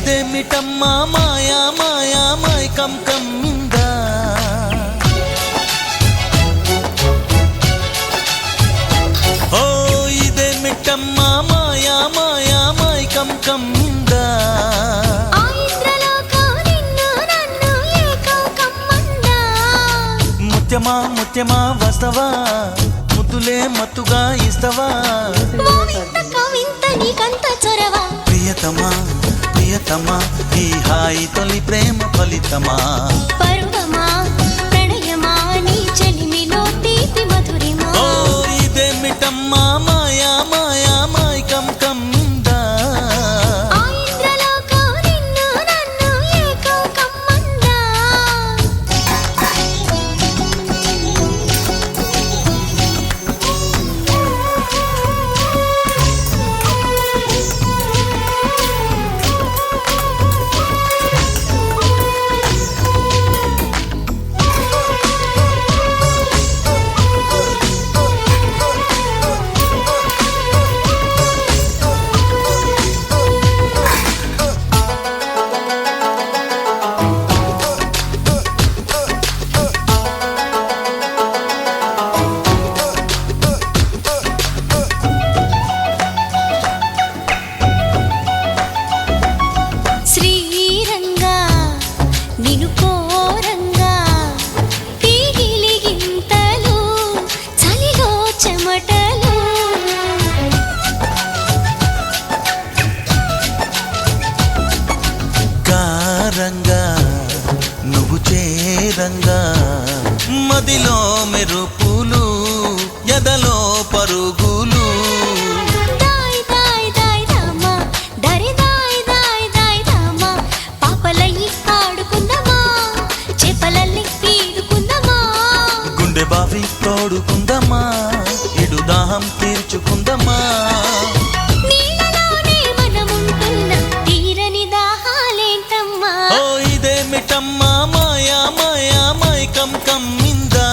ఇదేమిటమ్మా మాయా మాయా మైకం కమ్మిందా ఓ ఇదేమిటమ్మా మాయా మాయా మైకం కమ్మిందా ముత్యమా ముత్యమా వస్తవా ముద్దులే మత్తుగా ఇస్తవా ప్రియతమా ప్రియతమా ఈ హాయి తొలి ప్రేమ ఫలితమా పరువమా ప్రణయమా నీ చెలిమిలో తీపి మధురిమా ఓ ఇదేమిటమ్మా మాయా మాయా మైకం కమ్మిందా నువ్వు చేరంగా మదిలో మెరుపులు ఎదలో పరుగులు గుండె బావి తోడుకుందమ్మా ఇడు దాహం తీర్చుకుందమ్మా ఇదేమిటమ్మా మాయా మాయా మైకం కమ్మిందా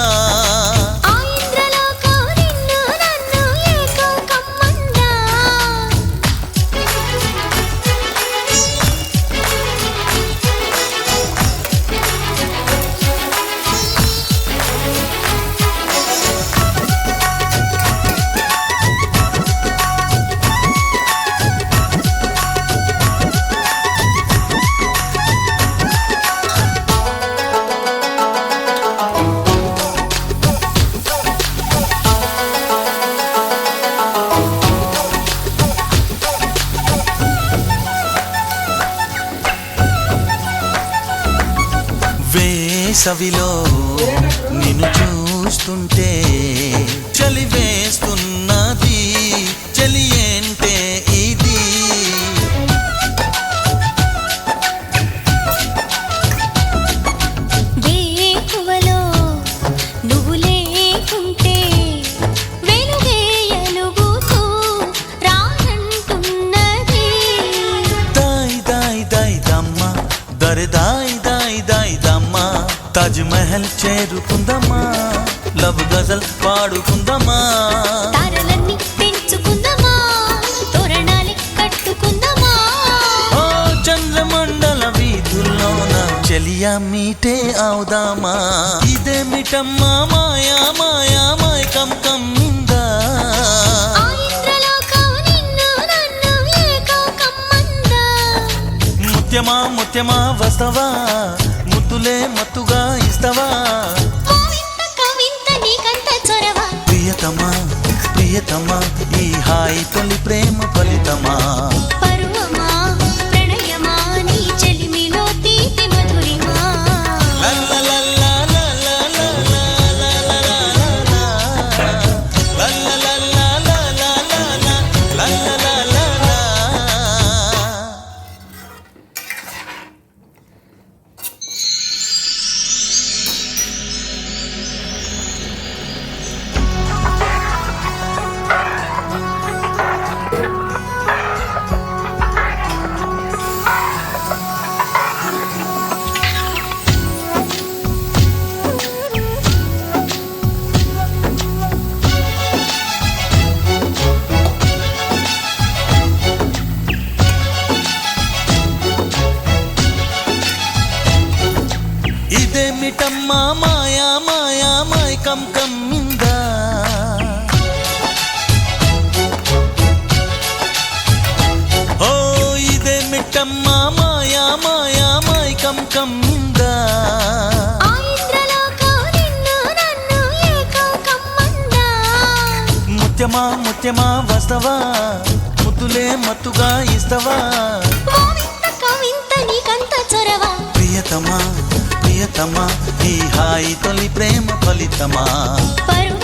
వేసవిలో నిన్ను చూస్తుంటే చలి వేస్తున్నది చలి ఏంటే ఇది వేకువలో నువ్వు లేకుంటే వెలుగే ఎలుగుతూ రానంటున్నది దాయ్ దాయ్ దాయ్ దమ్మ దరి దాయ్ దాయ్ దాయ్ దమ్మ తాజ్ మహల్ చేరుకుందమ్మా లవ్ గజల్ పాడుకుందమ్మా తారలన్నీ పెంచుకుందమా తోరణాలే కట్టుకుందమా ఓ చంద్రమండల వీధుల్లోన చెలియా మీటే అవుదామా ఇదేమిటమ్మా మాయా మాయా మైకం కమ్మిందా ముత్యమా ముత్యమా వస్తవా ముద్దులే మత్తుగా ఇస్తవా ప్రియతమా ప్రియతమా ఈ హాయి తొలి ప్రేమ ఫలితమా పరువమా ప్రణయమా నీ చెలిమిలో తీపి మధురిమా ఇదేమిటమ్మా మాయా మాయా మైకం కమ్మిందా ఓ ఇదేమిటమ్మా మాయా మాయా మైకం కమ్మిందా ఆ ఇంద్రలోకం నిన్ను నన్ను ఏకం కమ్మందా. ముత్యమా ముత్యమా వస్తవా ముద్దులే మత్తుగా ఇస్తవా ఓ వింత కవింత నీకంత చొరవ. ప్రియతమా ప్రియతమా ఈ హాయి తొలి ప్రేమ ఫలితమా పరువమా